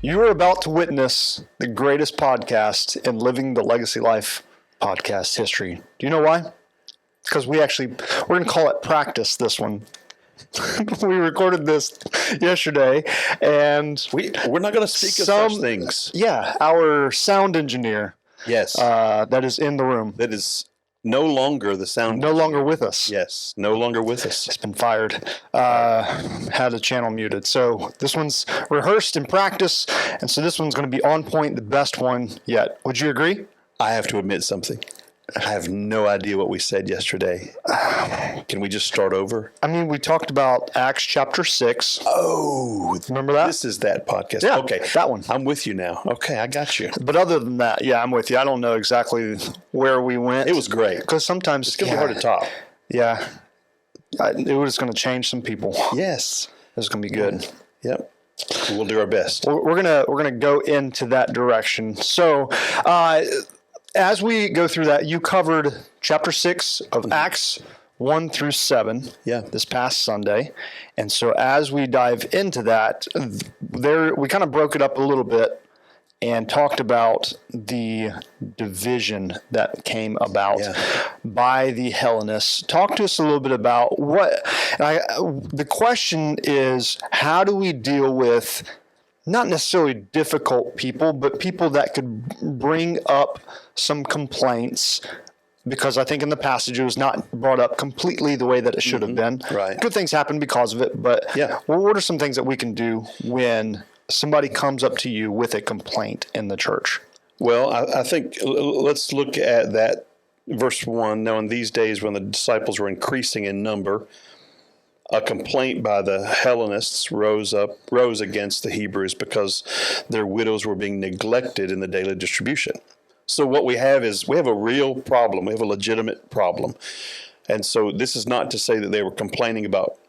You are about to witness the greatest podcast in Living the Legacy Life podcast history. Do you know why? Because we're going to call it practice, this one. We recorded this yesterday, and we're not going to speak of such things. Yeah, our sound engineer. Yes. That is in the room. That is no longer the sound. No longer with us. Yes, no longer with us. It's been fired. Had a channel muted. So this one's rehearsed in practice, and so this one's going to be on point, the best one yet. Would you agree? I have to admit something. I have no idea what we said yesterday. Can we just start over? I mean, we talked about Acts chapter 6. Oh, remember that? This is that podcast. Yeah, okay, that one. I'm with you now. Okay, I got you. But other than that, yeah, I'm with you. I don't know exactly where we went. It was great. Because sometimes it's going to be hard to top. Yeah. It was going to change some people. Yes. It was going to be good. Yep. We'll do our best. We're gonna go into that direction. So, as we go through that, you covered chapter 6 of Acts 1 through 7 this past Sunday. And so as we dive into that, we kind of broke it up a little bit and talked about the division that came about by the Hellenists. Talk to us a little bit about the question is, how do we deal with not necessarily difficult people, but people that could bring up some complaints, because I think in the passage it was not brought up completely the way that it should have been. Right. Good things happen because of it, but what are some things that we can do when somebody comes up to you with a complaint in the church? Well, I think let's look at that verse 1. Now, in these days when the disciples were increasing in number, a complaint by the Hellenists rose against the Hebrews because their widows were being neglected in the daily distribution. So what we have is we have a real problem. We have a legitimate problem. And so this is not to say that they were complaining about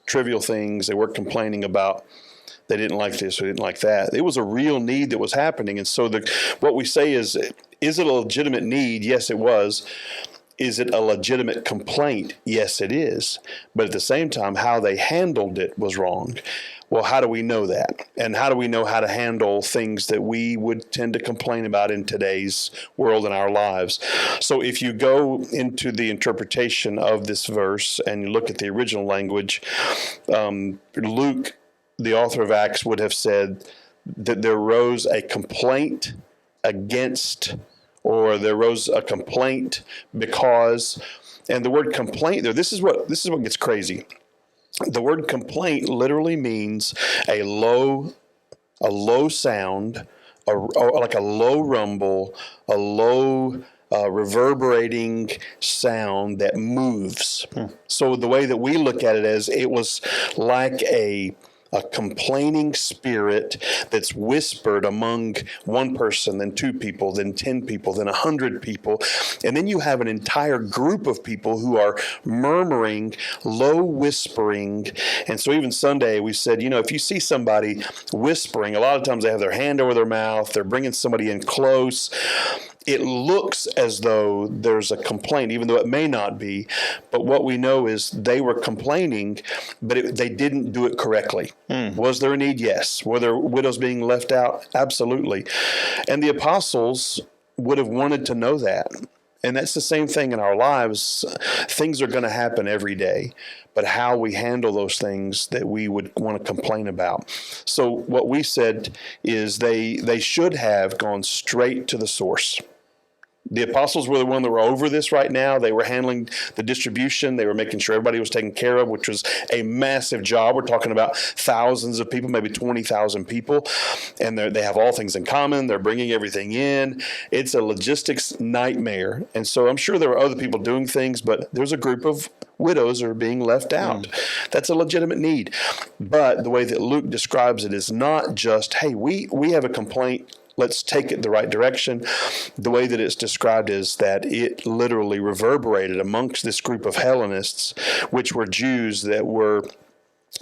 trivial things. They weren't complaining about they didn't like this or didn't like that. It was a real need that was happening. And so what we say is it a legitimate need? Yes, it was. Is it a legitimate complaint? Yes, it is. But at the same time, how they handled it was wrong. Well, how do we know that? And how do we know how to handle things that we would tend to complain about in today's world and our lives? So if you go into the interpretation of this verse and you look at the original language, Luke, the author of Acts, would have said that there rose a complaint against, or there rose a complaint because, and the word complaint there, this is what gets crazy. The word complaint literally means a low sound, like a low rumble, a low reverberating sound that moves. So the way that we look at it is, it was like a complaining spirit that's whispered among one person, then 2 people, then 10 people, then 100 people. And then you have an entire group of people who are murmuring, low whispering. And so even Sunday we said, if you see somebody whispering, a lot of times they have their hand over their mouth, they're bringing somebody in close. It looks as though there's a complaint, even though it may not be. But what we know is they were complaining, but they didn't do it correctly. Was there a need? Yes. Were there widows being left out? Absolutely. And the apostles would have wanted to know that. And that's the same thing in our lives. Things are going to happen every day, but how we handle those things that we would want to complain about. So what we said is they should have gone straight to the source. The apostles were the one that were over this right now. They were handling the distribution. They were making sure everybody was taken care of, which was a massive job. We're talking about thousands of people, maybe 20,000 people. And they have all things in common. They're bringing everything in. It's a logistics nightmare. And so I'm sure there were other people doing things, but there's a group of widows are being left out. That's a legitimate need. But the way that Luke describes it is not just, hey, we have a complaint, let's take it the right direction. The way that it's described is that it literally reverberated amongst this group of Hellenists, which were Jews that were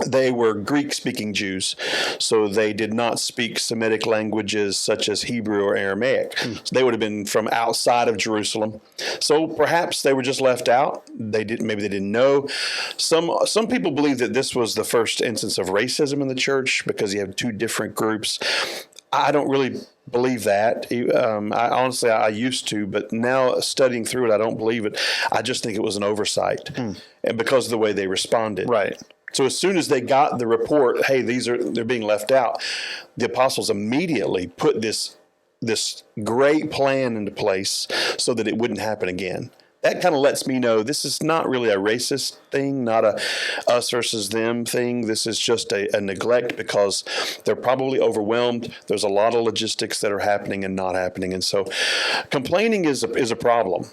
they were Greek-speaking Jews, so they did not speak Semitic languages such as Hebrew or Aramaic. So they would have been from outside of Jerusalem. So perhaps they were just left out. Maybe they didn't know. Some people believe that this was the first instance of racism in the church because you have two different groups. I don't really believe that. I used to, but now studying through it, I don't believe it. I just think it was an oversight, and because of the way they responded. Right. So as soon as they got the report, hey, they're being left out, the apostles immediately put this great plan into place so that it wouldn't happen again. That kind of lets me know this is not really a racist thing, not a us versus them thing. This is just a neglect because they're probably overwhelmed. There's a lot of logistics that are happening and not happening. And so complaining is a problem.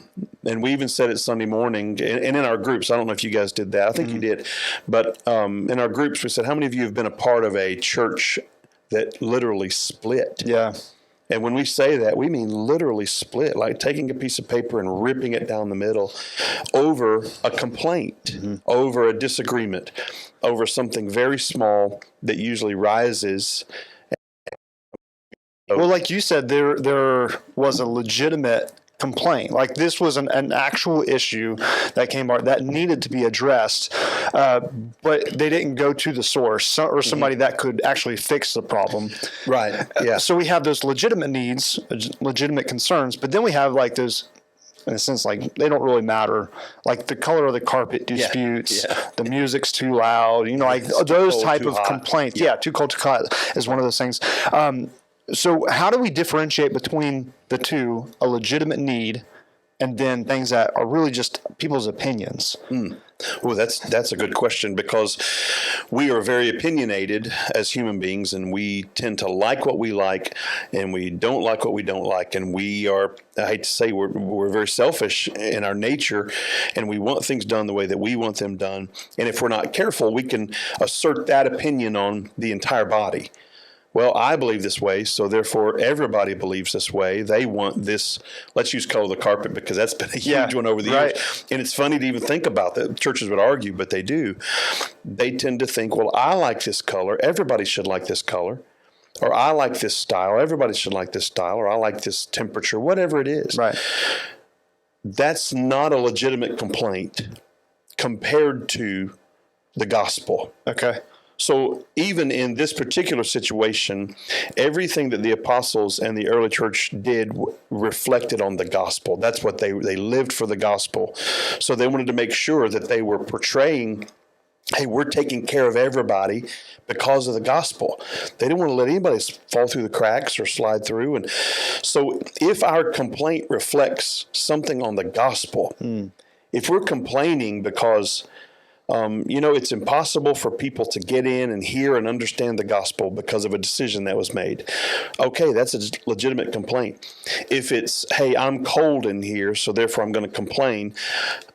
And we even said it Sunday morning and in our groups. I don't know if you guys did that. I think you did. But in our groups, we said, how many of you have been a part of a church that literally split? Yeah. And when we say that, we mean literally split, like taking a piece of paper and ripping it down the middle over a complaint, over a disagreement, over something very small that usually rises. Well, like you said, there was a legitimate complaint. Like this was an actual issue that came out that needed to be addressed, but they didn't go to the source or somebody that could actually fix the problem. Right. Yeah. So we have those legitimate needs, legitimate concerns, but then we have like those, in a sense, like they don't really matter. Like the color of the carpet disputes, the music's too loud, like those type of complaints. Yeah, too cold, too hot is one of those things. So how do we differentiate between the two, a legitimate need, and then things that are really just people's opinions? Well, that's a good question because we are very opinionated as human beings, and we tend to like what we like, and we don't like what we don't like, and we are, I hate to say, we're very selfish in our nature, and we want things done the way that we want them done. And if we're not careful, we can assert that opinion on the entire body. Well, I believe this way, so therefore everybody believes this way. They want this, let's use color of the carpet because that's been a huge one over the years. And it's funny to even think about that. Churches would argue, but they do. They tend to think, well, I like this color. Everybody should like this color. Or I like this style. Everybody should like this style. Or I like this temperature, whatever it is. Right. That's not a legitimate complaint compared to the gospel. Okay. So even in this particular situation, everything that the apostles and the early church did reflected on the gospel. That's what they lived for, the gospel. So they wanted to make sure that they were portraying, hey, we're taking care of everybody because of the gospel. They didn't want to let anybody fall through the cracks or slide through. And so if our complaint reflects something on the gospel, if we're complaining because it's impossible for people to get in and hear and understand the gospel because of a decision that was made. Okay, that's a legitimate complaint. If it's, hey, I'm cold in here, so therefore I'm going to complain.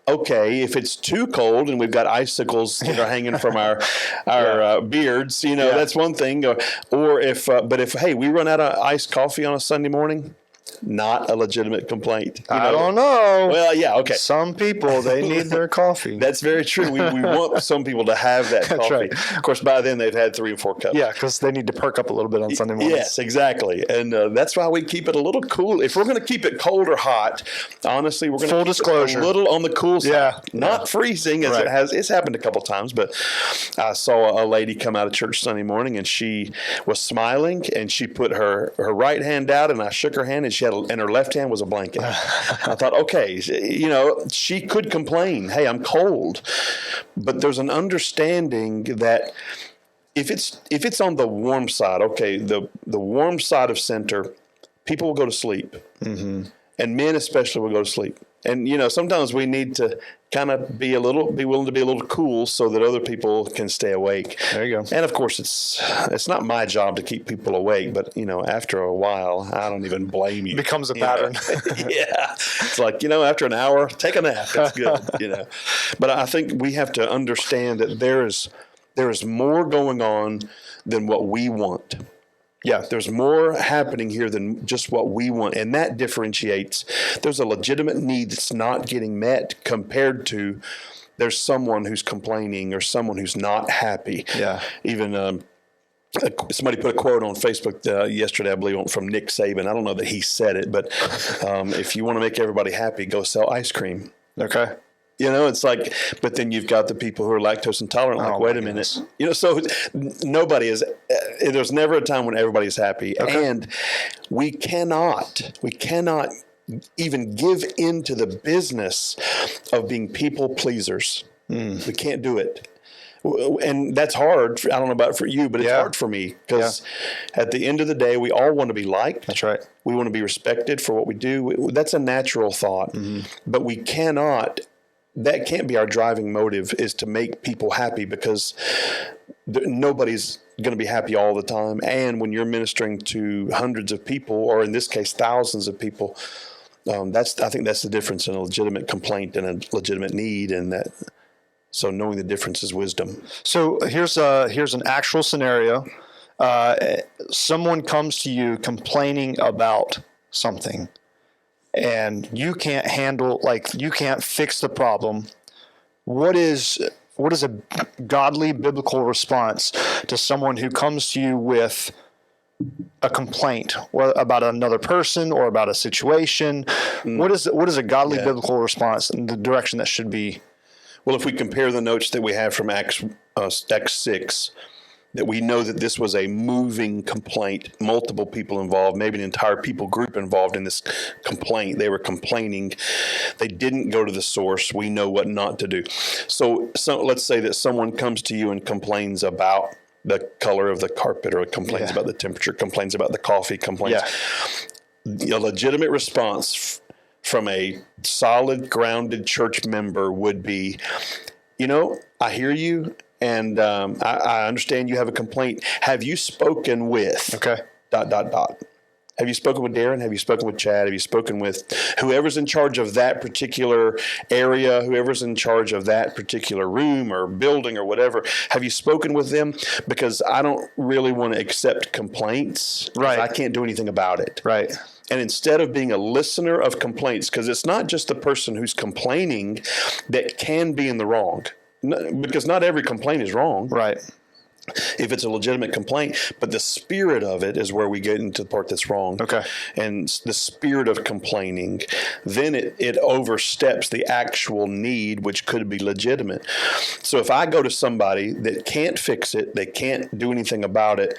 Okay, if it's too cold and we've got icicles that are hanging from our beards, that's one thing. Or if, hey, we run out of iced coffee on a Sunday morning. Not a legitimate complaint. I don't know. Well, yeah, okay. Some people, they need their coffee. That's very true. We want some people to have that coffee. That's right. Of course, by then they've had 3 and 4 cups. Yeah, because they need to perk up a little bit on Sunday mornings. Yes, exactly. And that's why we keep it a little cool. If we're going to keep it cold or hot, honestly, we're going to keep it a little on the cool side. Yeah. Not freezing as it has. It's happened a couple times, but I saw a lady come out of church Sunday morning and she was smiling and she put her right hand out and I shook her hand and and her left hand was a blanket. I thought, okay, she could complain. Hey, I'm cold. But there's an understanding that if it's on the warm side, okay, the warm side of center, people will go to sleep. Mm-hmm. And men especially will go to sleep. And, sometimes we need to kind of be willing to be a little cool so that other people can stay awake. There you go. And of course, it's not my job to keep people awake, but, after a while, I don't even blame you. It becomes a pattern. Yeah. It's like, after an hour, take a nap. It's good, But I think we have to understand that there is more going on than what we want. Yeah, there's more happening here than just what we want, and that differentiates. There's a legitimate need that's not getting met compared to there's someone who's complaining or someone who's not happy. Yeah. Even somebody put a quote on Facebook yesterday, I believe, from Nick Saban. I don't know that he said it, but if you want to make everybody happy, go sell ice cream. Okay. It's like, but then you've got the people who are lactose intolerant. Like, wait a minute. So nobody is. There's never a time when everybody's happy, and we cannot even give into the business of being people pleasers. We can't do it. And that's hard. I don't know about for you, but it's hard for me because at the end of the day, we all want to be liked. That's right. We want to be respected for what we do. That's a natural thought, but we cannot. That can't be our driving motive, is to make people happy, because nobody's going to be happy all the time. And when you're ministering to hundreds of people, or in this case, thousands of people, I think that's the difference in a legitimate complaint and a legitimate need. And that, so knowing the difference is wisdom. So here's an actual scenario. Someone comes to you complaining about something, and you can't you can't fix the problem. What is a godly biblical response to someone who comes to you with a complaint about another person or about a situation? What is a godly biblical response in the direction that should be? Well, if we compare the notes that we have from Acts 6, that we know that this was a moving complaint, multiple people involved, maybe an entire people group involved in this complaint. They were complaining. They didn't go to the source. We know what not to do. So let's say that someone comes to you and complains about the color of the carpet, or complains about the temperature, complains about the coffee, complains. A legitimate response from a solid, grounded church member would be, I hear you. And I understand you have a complaint. Have you spoken with ... Have you spoken with Darin? Have you spoken with Chad? Have you spoken with whoever's in charge of that particular area, whoever's in charge of that particular room or building or whatever? Have you spoken with them? Because I don't really want to accept complaints. Right. I can't do anything about it. Right. And instead of being a listener of complaints, because it's not just the person who's complaining that can be in the wrong. Because not every complaint is wrong. Right. If it's a legitimate complaint, but the spirit of it is where we get into the part that's wrong. Okay. And the spirit of complaining, then it oversteps the actual need, which could be legitimate. So if I go to somebody that can't fix it, they can't do anything about it,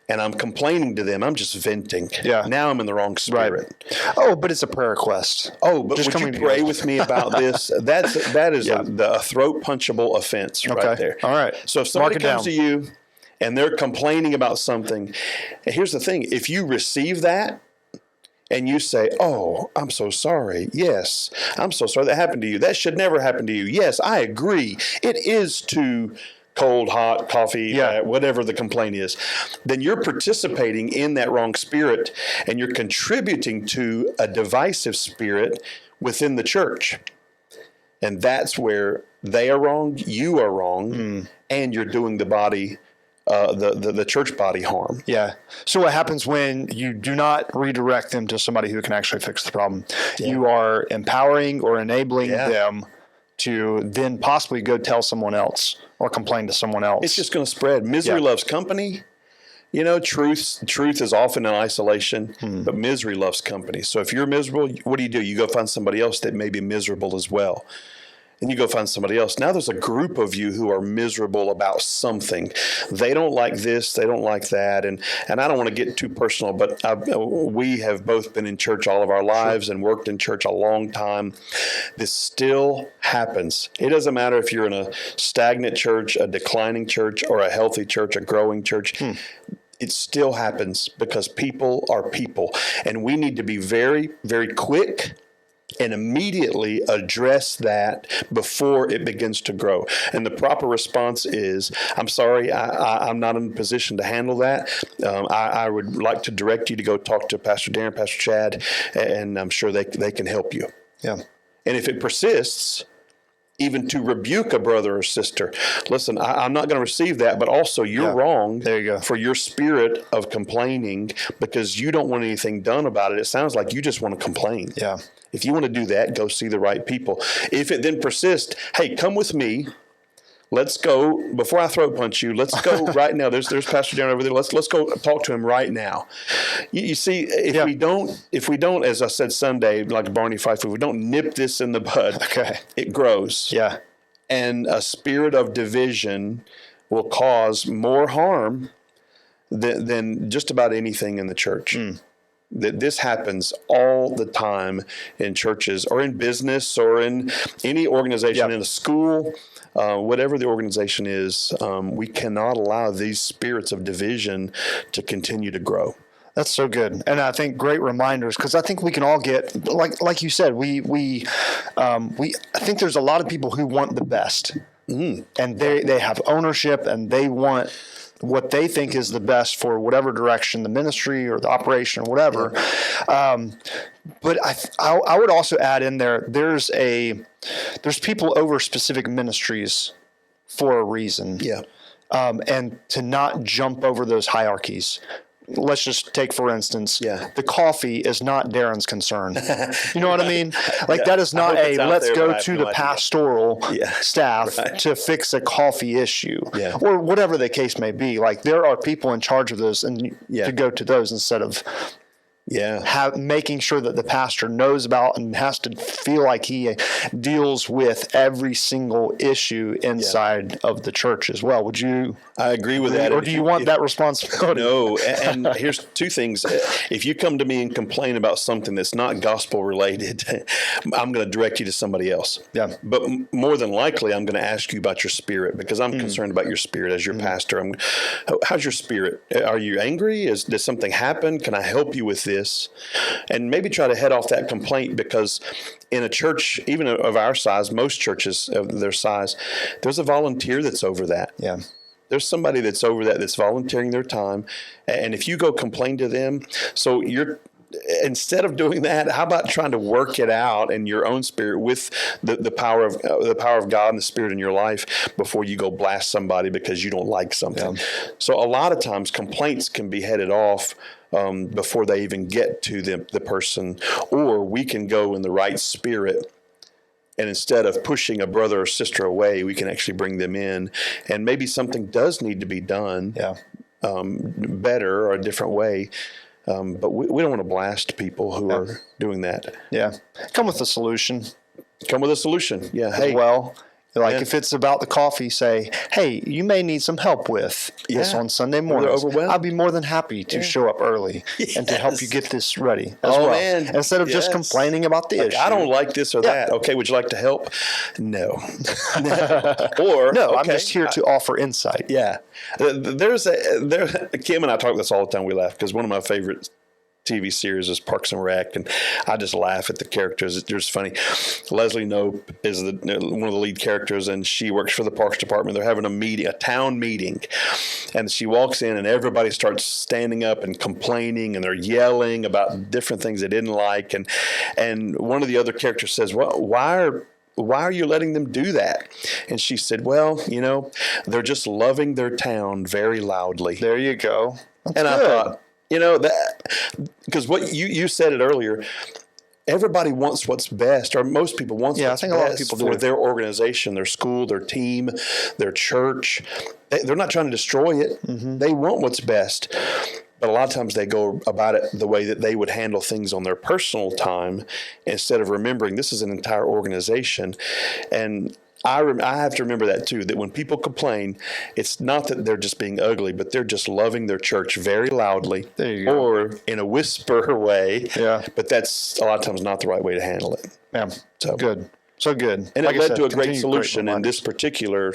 and I'm complaining to them, I'm just venting. Yeah. Now I'm in the wrong spirit. Right. Oh, but it's a prayer request. Oh, but just would you pray with me about this? That is a throat punchable offense right there. All right. So if somebody comes to you and they're complaining about something, and here's the thing: if you receive that and you say, "Oh, I'm so sorry. Yes, I'm so sorry that happened to you. That should never happen to you. Yes, I agree. It is too cold, hot, coffee, whatever the complaint is," then you're participating in that wrong spirit, and you're contributing to a divisive spirit within the church. And that's where they are wrong, you are wrong, and you're doing the body, the church body harm. Yeah. So what happens when you do not redirect them to somebody who can actually fix the problem? Yeah. You are empowering or enabling them to then possibly go tell someone else or complain to someone else. It's just going to spread. Misery loves company. Truth is often in isolation, but misery loves company. So if you're miserable, what do? You go find somebody else that may be miserable as well. And you go find somebody else. Now there's a group of you who are miserable about something. They don't like this. They don't like that. And I don't want to get too personal, but we have both been in church all of our lives and worked in church a long time. This still happens. It doesn't matter if you're in a stagnant church, a declining church, or a healthy church, a growing church. It still happens because people are people. And we need to be very, very quick and immediately address that before it begins to grow. And the proper response is, I'm sorry, I'm not in a position to handle that. I would like to direct you to go talk to Pastor Darin, Pastor Chad, and I'm sure they can help you. Yeah. And if it persists, even to rebuke a brother or sister, listen, I'm not going to receive that, but also you're wrong. There you go. For your spirit of complaining because you don't want anything done about it. It sounds like you just want to complain. Yeah. If you want to do that, go see the right people. If it then persists, hey, come with me. Let's go before I throat punch you. Let's go right now. There's Pastor Darren over there. Let's go talk to him right now. You see, if we don't, as I said Sunday, like Barney Fife, if we don't nip this in the bud, it grows. Yeah, and a spirit of division will cause more harm than just about anything in the church. That this happens all the time in churches or in business or in any organization, in a school. Whatever the organization is, we cannot allow these spirits of division to continue to grow. That's so good, and I think great reminders, because I think we can all get like you said. I think there's a lot of people who want the best, and they have ownership, and they want what they think is the best for whatever direction, the ministry or the operation or whatever. But I would also add in there's people over specific ministries for a reason. And to not jump over those hierarchies. Let's just take, for instance, the coffee is not Darin's concern. You know what I mean? Like that is not let's go to the pastoral staff to fix a coffee issue or whatever the case may be. Like there are people in charge of those, and to go to those instead of making sure that the pastor knows about and has to feel like he deals with every single issue inside of the church as well. Would you? I agree with that. Or do you want that responsibility? No. And here's two things. If you come to me and complain about something that's not gospel related, I'm going to direct you to somebody else. But more than likely, I'm going to ask you about your spirit, because I'm concerned about your spirit as your pastor. How's your spirit? Are you angry? Did something happen? Can I help you with this? And maybe try to head off that complaint, because in a church, even of our size, most churches of their size, there's a volunteer that's over that. There's somebody that's over that, that's volunteering their time. And if you go complain to them, so instead of doing that, how about trying to work it out in your own spirit with the power of God and the Spirit in your life before you go blast somebody because you don't like something. So a lot of times complaints can be headed off before they even get to the person, or we can go in the right spirit. And instead of pushing a brother or sister away, we can actually bring them in. And maybe something does need to be done better or a different way. But we don't want to blast people who are doing that. Come with a solution. Hey. Well, if it's about the coffee, say, hey, you may need some help with this on Sunday morning. I'd be more than happy to show up early and to help you get this ready as well. Man. Instead of just complaining about the issue. I don't like this or that. Okay, would you like to help? No. I'm just here to offer insight. There's Kim and I talk this all the time. We laugh because one of my favorite TV series is Parks and Rec, and I just laugh at the characters. It's just funny. Leslie Knope is one of the lead characters, and she works for the Parks Department. They're having a town meeting, and she walks in, and everybody starts standing up and complaining, and they're yelling about different things they didn't like, and one of the other characters says, "Well, why are you letting them do that?" And she said, "Well, they're just loving their town very loudly." There you go. That's and good. I thought, that, because what you said it earlier, everybody wants what's best, or most people want what's best a lot of people for their organization, their school, their team, their church. They're not trying to destroy it. They want what's best. But a lot of times they go about it the way that they would handle things on their personal time, instead of remembering this is an entire organization. And I have to remember that too, that when people complain, it's not that they're just being ugly, but they're just loving their church very loudly or in a whisper way. But that's a lot of times not the right way to handle it. So good. And it led to a great solution in this particular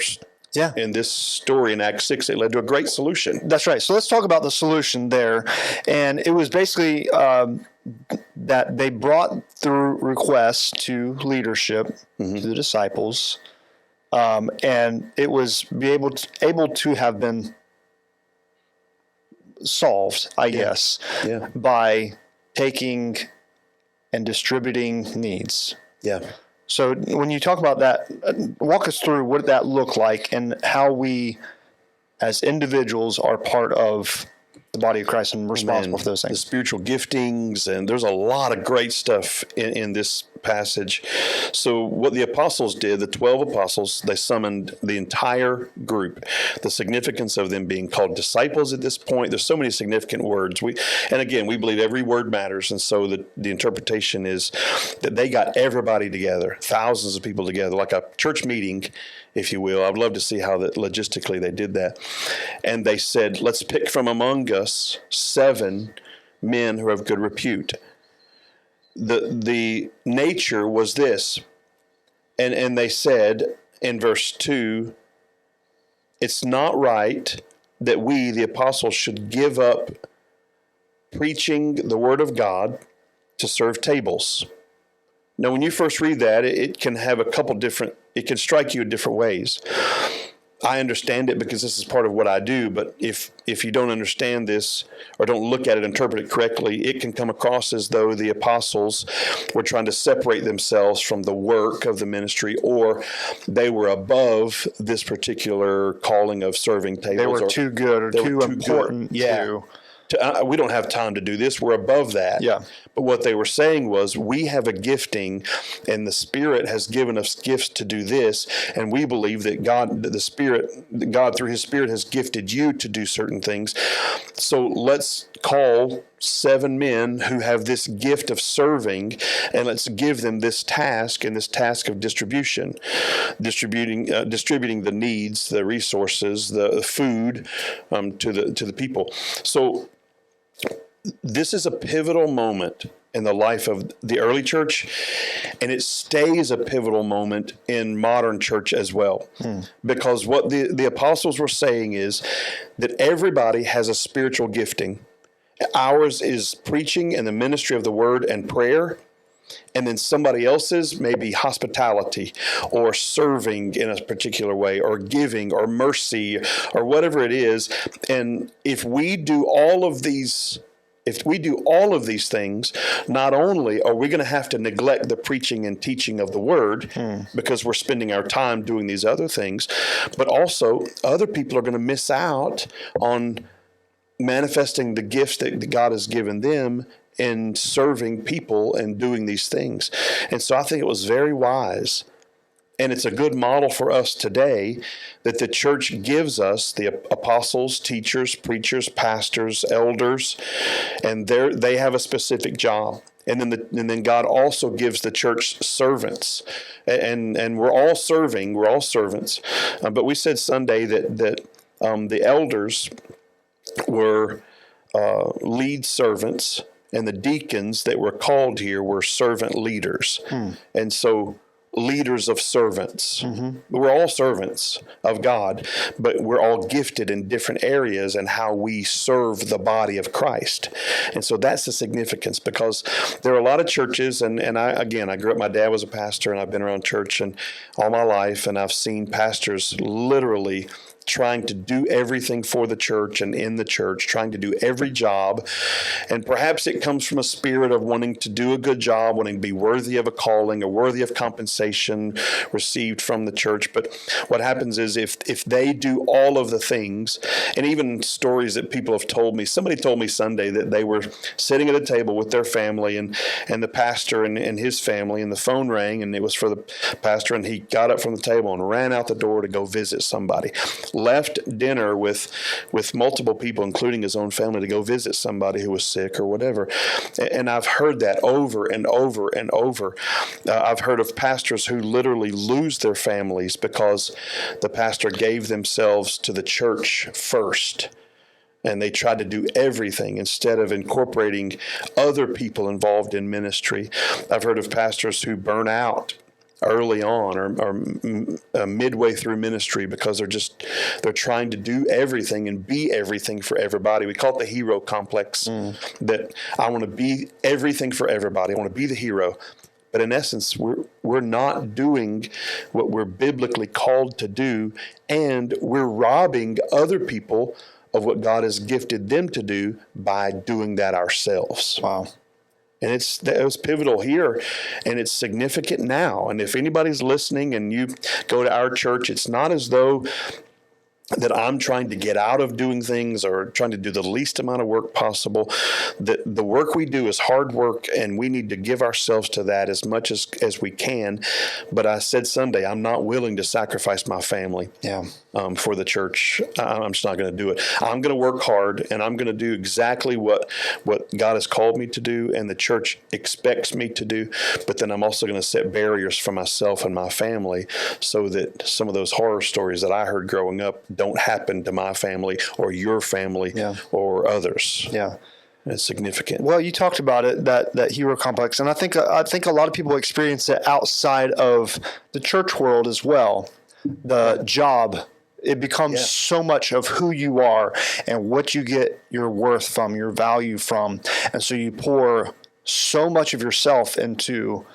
in this story in Acts 6. It led to a great solution. That's right. So let's talk about the solution there. And it was basically that they brought through requests to leadership, to the disciples, and it was able to have been solved, I guess, by taking and distributing needs. So when you talk about that, walk us through what did that look like and how we as individuals are part of the body of Christ and responsible for those The things. spiritual giftings, and there's a lot of great stuff in this passage. So what the apostles did, the 12 apostles, they summoned the entire group. The significance of them being called disciples at this point, there's so many significant words. And again, we believe every word matters, and so the interpretation is that they got everybody together, thousands of people together, like a church meeting, if you will. I'd love to see how that logistically they did that. And they said, let's pick from among us 7 men who have good repute. The nature was this, and they said in verse 2, it's not right that we, the apostles, should give up preaching the word of God to serve tables. Now, when you first read that, it can have it can strike you in different ways. I understand it because this is part of what I do, but if you don't understand this or don't look at it, interpret it correctly, it can come across as though the apostles were trying to separate themselves from the work of the ministry, or they were above this particular calling of serving tables. They were too good or too important. Yeah. We don't have time to do this. We're above that. Yeah. But what they were saying was, we have a gifting, and the Spirit has given us gifts to do this, and we believe that God through His Spirit has gifted you to do certain things. So let's call 7 men who have this gift of serving, and let's give them this task, and this task of distributing the needs, the resources, the food to the people. So this is a pivotal moment in the life of the early church, and it stays a pivotal moment in modern church as well. Because what the apostles were saying is that everybody has a spiritual gifting. Ours is preaching and the ministry of the word and prayer, and then somebody else's may be hospitality or serving in a particular way or giving or mercy or whatever it is. And if we do all of these things, not only are we going to have to neglect the preaching and teaching of the word because we're spending our time doing these other things, but also other people are going to miss out on manifesting the gifts that God has given them in serving people and doing these things. And so I think it was very wise, and it's a good model for us today, that the church gives us the apostles, teachers, preachers, pastors, elders, and they have a specific job. And then God also gives the church servants, and we're all serving. We're all servants. But we said Sunday that the elders were lead servants, and the deacons that were called here were servant leaders. And so leaders of servants. We're all servants of God, but we're all gifted in different areas and how we serve the body of Christ. And so that's the significance, because there are a lot of churches, and I grew up, my dad was a pastor, and I've been around church and all my life, and I've seen pastors literally trying to do everything for the church and in the church, trying to do every job. And perhaps it comes from a spirit of wanting to do a good job, wanting to be worthy of a calling or worthy of compensation received from the church. But what happens is if they do all of the things, and even stories that people have told me, somebody told me Sunday that they were sitting at a table with their family and the pastor and his family, and the phone rang, and it was for the pastor, and he got up from the table and ran out the door to go visit somebody. Left dinner with multiple people, including his own family, to go visit somebody who was sick or whatever. And I've heard that over and over and over. I've heard of pastors who literally lose their families because the pastor gave themselves to the church first, and they tried to do everything instead of incorporating other people involved in ministry. I've heard of pastors who burn out early on or midway through ministry because they're trying to do everything and be everything for everybody. We call it the hero complex, that I want to be everything for everybody. I want to be the hero. But in essence, we're not doing what we're biblically called to do, and we're robbing other people of what God has gifted them to do by doing that ourselves. Wow. And it was pivotal here, and it's significant now. And if anybody's listening and you go to our church, it's not as though that I'm trying to get out of doing things or trying to do the least amount of work possible. That the work we do is hard work, and we need to give ourselves to that as much as we can. But I said Sunday, I'm not willing to sacrifice my family for the church. I'm just not going to do it. I'm going to work hard, and I'm going to do exactly what God has called me to do and the church expects me to do. But then I'm also going to set barriers for myself and my family so that some of those horror stories that I heard growing up don't happen to my family or your family or others. Yeah. It's significant. Well, you talked about it, that hero complex, and I think a lot of people experience it outside of the church world as well. The job, it becomes so much of who you are and what you get your worth from, your value from, and so you pour so much of yourself into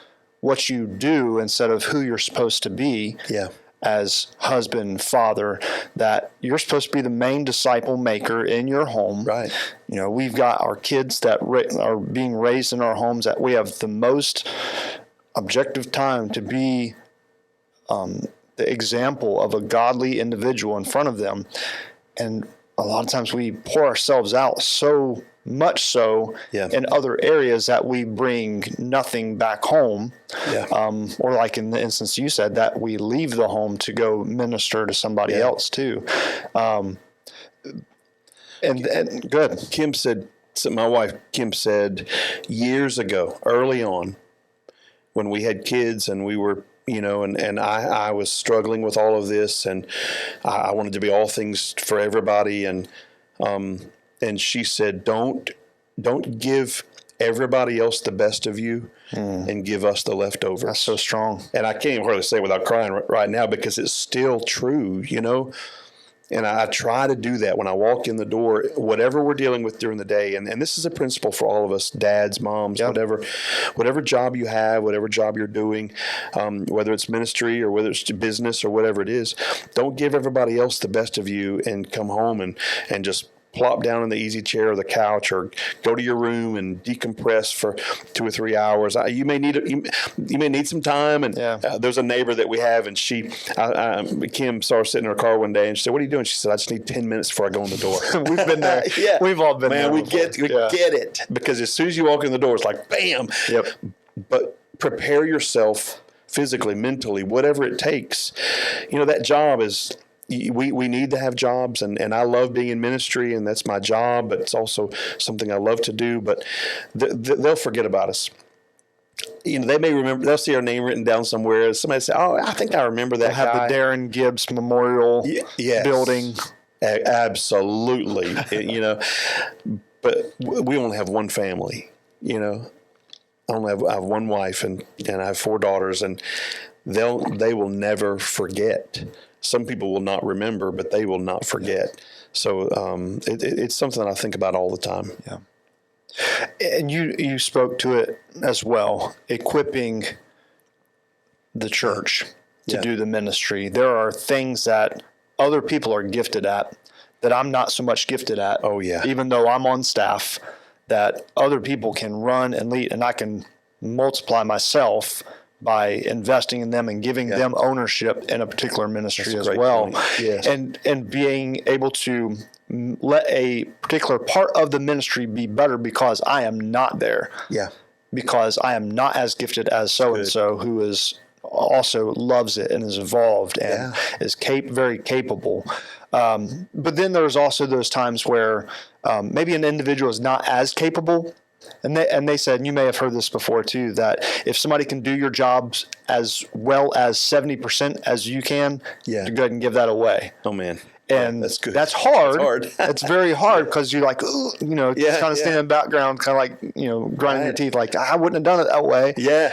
what you do instead of who you're supposed to be. Yeah. As husband, father, that you're supposed to be the main disciple maker in your home. Right. You know, we've got our kids that are being raised in our homes, that we have the most objective time to be the example of a godly individual in front of them. And a lot of times we pour ourselves out so much so in other areas that we bring nothing back home. Or like in the instance you said, that we leave the home to go minister to somebody else too. And good. Kim said, so my wife Kim said years ago, early on, when we had kids and we were, you know, and I was struggling with all of this, and I wanted to be all things for everybody, and she said, don't give everybody else the best of you and give us the leftovers. That's so strong. And I can't even hardly say it without crying right now, because it's still true, you know. And I try to do that when I walk in the door, whatever we're dealing with during the day. And this is a principle for all of us, dads, moms, whatever job you have, whatever job you're doing, whether it's ministry or whether it's business or whatever it is, don't give everybody else the best of you and come home and just plop down in the easy chair or the couch, or go to your room and decompress for 2 or 3 hours. You may need some time. And there's a neighbor that we have, and Kim saw her sitting in her car one day, and she said, "What are you doing?" She said, "I just need 10 minutes before I go in the door." We've been there. We've all been there. Man, we get it, because as soon as you walk in the door, it's like bam. But prepare yourself physically, mentally, whatever it takes. You know, that job is. We need to have jobs, and I love being in ministry, and that's my job, but it's also something I love to do. But they'll forget about us. You know, they may remember, they'll see our name written down somewhere. Somebody say, "Oh, I think I remember that guy." Have the Darin Gibbs Memorial building. Absolutely. You know, but we only have one family, you know. I have one wife, and I have 4 daughters, and they will never forget. Some people will not remember, but they will not forget. So it's something that I think about all the time. Yeah. And you spoke to it as well, equipping the church to do the ministry. There are things that other people are gifted at that I'm not so much gifted at. Oh, yeah. Even though I'm on staff, that other people can run and lead, and I can multiply myself by investing in them and giving them ownership in a particular ministry as well. Yes. And being able to let a particular part of the ministry be better because I am not there. Yeah. Because I am not as gifted as so-and-so who is also loves it and is involved and is very capable. But then there's also those times where maybe an individual is not as capable. And they said, and you may have heard this before too, that if somebody can do your jobs as well as 70% as you can, to go ahead and give that away. Oh man. And that's good. That's hard. It's hard. It's very hard because you're like, kind of standing in the background, kind of like, grinding your teeth, like I wouldn't have done it that way. Yeah.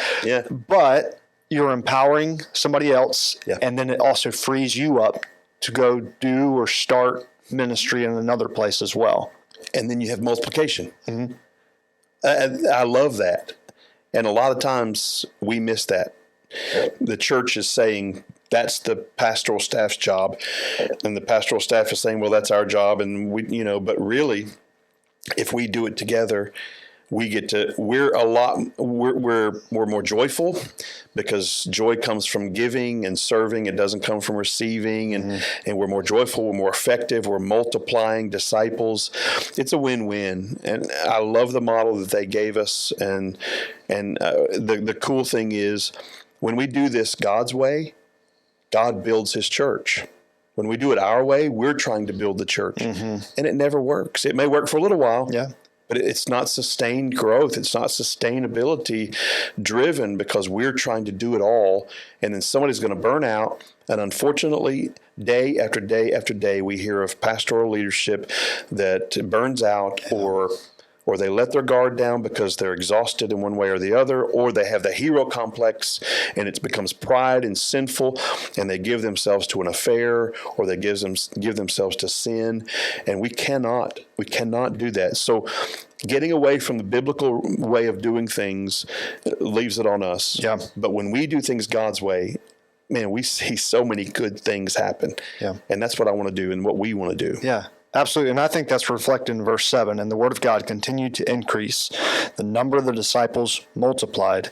But you're empowering somebody else, and then it also frees you up to go do or start ministry in another place as well. And then you have multiplication. Mm-hmm. I love that. And a lot of times we miss that. The church is saying that's the pastoral staff's job. And the pastoral staff is saying, well, that's our job. And but really, if we do it together, we're more joyful because joy comes from giving and serving. It doesn't come from receiving, and we're more joyful, we're more effective, we're multiplying disciples. It's a win-win, and I love the model that they gave us. And the cool thing is, when we do this God's way, God builds his church. When we do it our way, we're trying to build the church, and it never works. It may work for a little while, but it's not sustained growth. It's not sustainability driven, because we're trying to do it all. And then somebody's going to burn out. And unfortunately, day after day after day, we hear of pastoral leadership that burns out, or they let their guard down because they're exhausted in one way or the other, or they have the hero complex and it becomes pride and sinful, and they give themselves to an affair, or they give themselves to sin. And we cannot do that. So getting away from the biblical way of doing things leaves it on us. Yeah. But when we do things God's way, man, we see so many good things happen. Yeah. And that's what I want to do and what we want to do. Yeah. Absolutely. And I think that's reflected in verse 7. And the word of God continued to increase. The number of the disciples multiplied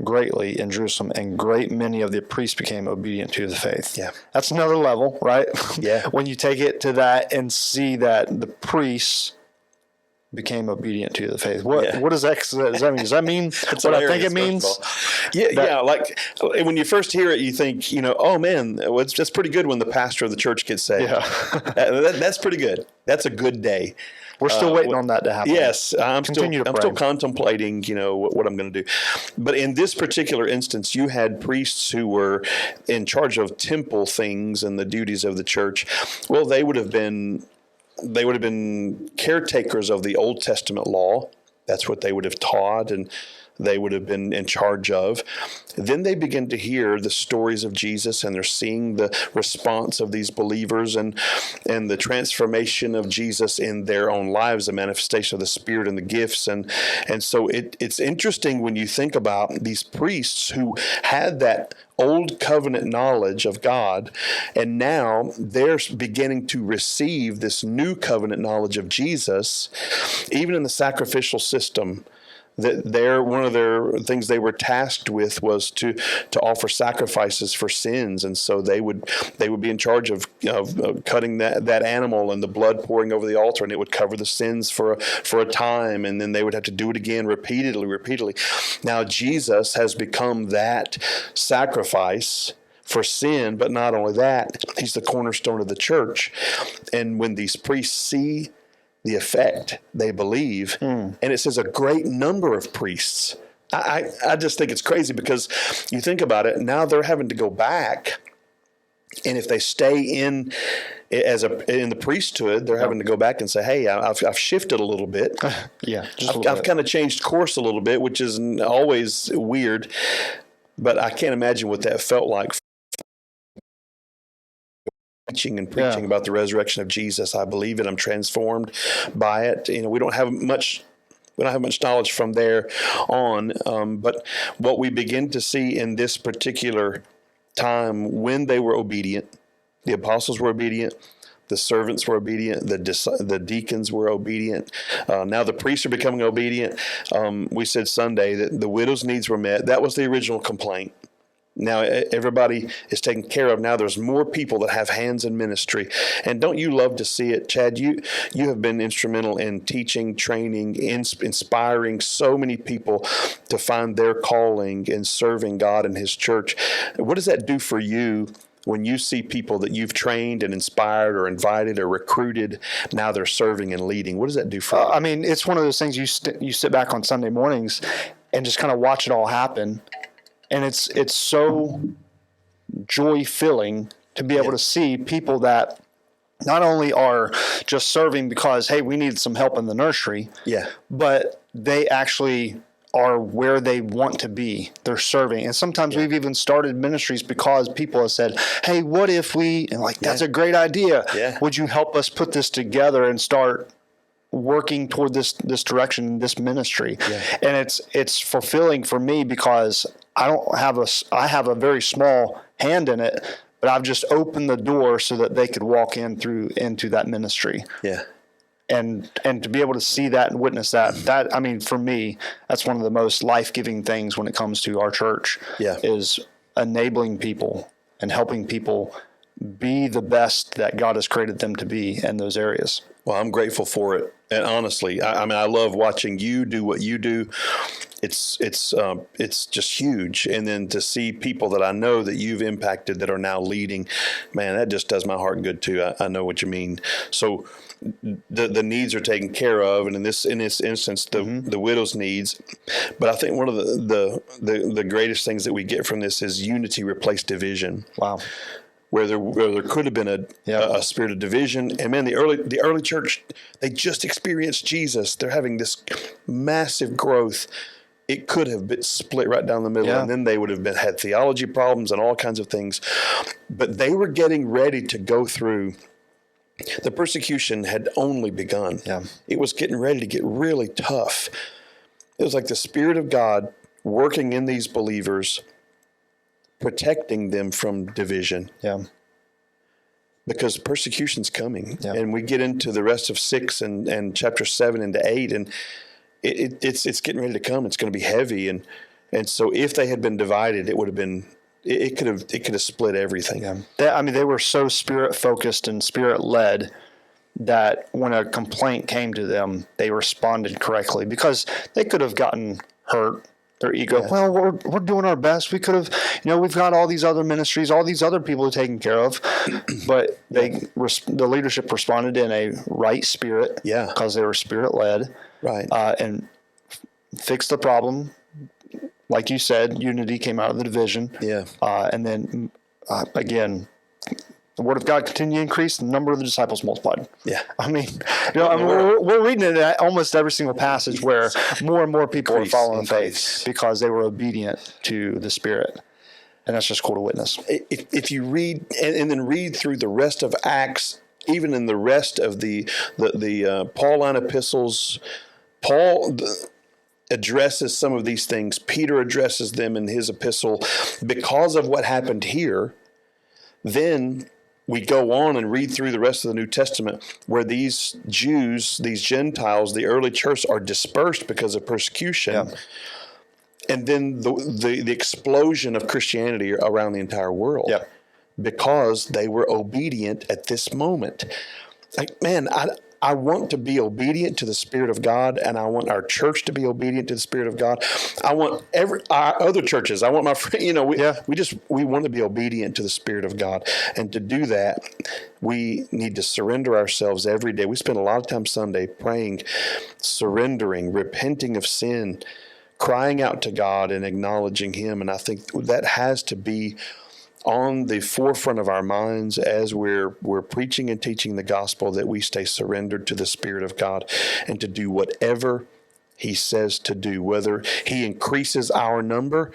greatly in Jerusalem, and great many of the priests became obedient to the faith. Yeah. That's another level, right? Yeah. When you take it to that and see that the priests became obedient to the faith. What does that mean? Does that mean what I think it means? Yeah, like when you first hear it, you think, oh man, that's pretty good when the pastor of the church gets saved. Yeah. That's pretty good. That's a good day. We're still waiting on that to happen. Yes, I'm still contemplating, what I'm going to do. But in this particular instance, you had priests who were in charge of temple things and the duties of the church. Well, they would have been caretakers of the Old Testament law. That's what they would have taught, and they would have been in charge of. Then they begin to hear the stories of Jesus, and they're seeing the response of these believers and the transformation of Jesus in their own lives, the manifestation of the Spirit and the gifts. And so it's interesting when you think about these priests who had that old covenant knowledge of God, and now they're beginning to receive this new covenant knowledge of Jesus, even in the sacrificial system. That one of their things they were tasked with was to offer sacrifices for sins, and so they would be in charge of cutting that animal and the blood pouring over the altar, and it would cover the sins for a time, and then they would have to do it again repeatedly. Now Jesus has become that sacrifice for sin, but not only that, he's the cornerstone of the church. And when these priests see the effect, they believe. And it says a great number of priests. I just think it's crazy, because you think about it, now they're having to go back, and if they stay in the priesthood, they're having to go back and say, hey, I've shifted a little bit. I've kind of changed course a little bit, which is always weird, but I can't imagine what that felt like. Teaching and preaching about the resurrection of Jesus. I believe it. I'm transformed by it. We don't have much knowledge from there on. But what we begin to see in this particular time, when they were obedient, the apostles were obedient, the servants were obedient, the deacons were obedient. Now the priests are becoming obedient. We said Sunday that the widow's needs were met. That was the original complaint. Now everybody is taken care of. Now there's more people that have hands in ministry. And don't you love to see it, Chad? You have been instrumental in teaching, training, inspiring so many people to find their calling in serving God and his church. What does that do for you when you see people that you've trained and inspired or invited or recruited, now they're serving and leading? What does that do for you? I mean, it's one of those things you sit back on Sunday mornings and just kind of watch it all happen. And it's so joy-filling to be able to see people that not only are just serving because, hey, we need some help in the nursery, but they actually are where they want to be. They're serving. And sometimes we've even started ministries because people have said, hey, what if we, and that's a great idea. Yeah. Would you help us put this together and start working toward this direction, this ministry? And it's fulfilling for me, because I have a very small hand in it, but I've just opened the door so that they could walk into that ministry. and to be able to see that and witness that, I mean, for me, that's one of the most life-giving things when it comes to our church. Is enabling people and helping people be the best that God has created them to be in those areas. Well, I'm grateful for it. And honestly, I mean, I love watching you do what you do. It's just huge. And then to see people that I know that you've impacted that are now leading, man, that just does my heart good too. I know what you mean. So the needs are taken care of, and in this instance, the widow's needs. But I think one of the greatest things that we get from this is unity replaced division. Wow. Where there could have been a spirit of division, and man, the early church, they just experienced Jesus. They're having this massive growth. It could have been split right down the middle, and then they would have had theology problems and all kinds of things. But they were getting ready to go through. The persecution had only begun. It was getting ready to get really tough. It was like the Spirit of God working in these believers, protecting them from division. Because persecution's coming. And we get into the rest of 6 and chapter 7 into 8, and it's getting ready to come. It's going to be heavy. And so if they had been divided, it would have been, it could have split everything. They were so spirit focused and spirit led that when a complaint came to them, they responded correctly, because they could have gotten hurt. Their ego. Well, we're doing our best. We could have, we've got all these other ministries, all these other people to take care of, but the leadership responded in a right spirit, because they were spirit led, and fixed the problem. Like you said, unity came out of the division, and then again, the word of God continued to increase, the number of the disciples multiplied. I mean, we're reading it in almost every single passage where more and more people are following faith because they were obedient to the Spirit. And that's just cool to witness. If you read and then read through the rest of Acts, even in the rest of the Pauline epistles, Paul addresses some of these things. Peter addresses them in his epistle because of what happened here. Then we go on and read through the rest of the New Testament where these Jews, these Gentiles, the early church are dispersed because of persecution. And then the explosion of Christianity around the entire world because they were obedient at this moment. Like, man, I want to be obedient to the Spirit of God, and I want our church to be obedient to the Spirit of God. I want our other churches. I want my friends. We want to be obedient to the Spirit of God, and to do that, we need to surrender ourselves every day. We spend a lot of time Sunday praying, surrendering, repenting of sin, crying out to God, and acknowledging Him. And I think that has to be on the forefront of our minds as we're preaching and teaching the gospel, that we stay surrendered to the Spirit of God and to do whatever He says to do, whether He increases our number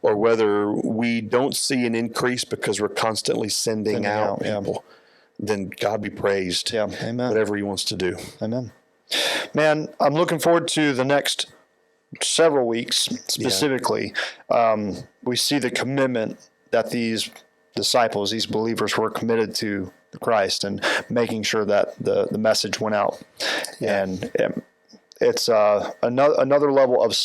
or whether we don't see an increase because we're constantly sending out people. Then God be praised. Amen. Whatever He wants to do. Amen. Man, I'm looking forward to the next several weeks specifically. We see the commitment that these disciples, these believers, were committed to Christ and making sure that the message went out. And it's another level of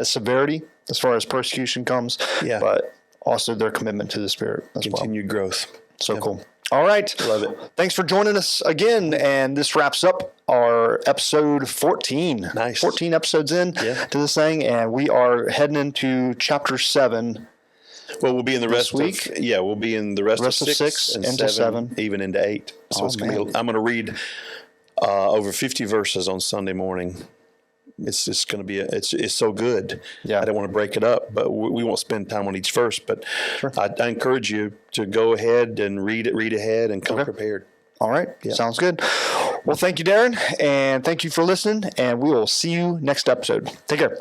severity as far as persecution comes, but also their commitment to the Spirit as Continued growth. So cool. All right. Love it. Thanks for joining us again. And this wraps up our episode 14. Nice. 14 episodes in to this thing. And we are heading into chapter 7. Well, we'll be in the rest week. We'll be in the rest of 6 and into 7, even into 8. So it's going to be. I'm going to read over 50 verses on Sunday morning. It's just going to be. It's so good. I don't want to break it up, but we won't spend time on each verse. But I encourage you to go ahead and read ahead, and come prepared. All right. Sounds good. Well, thank you, Darin, and thank you for listening. And we will see you next episode. Take care.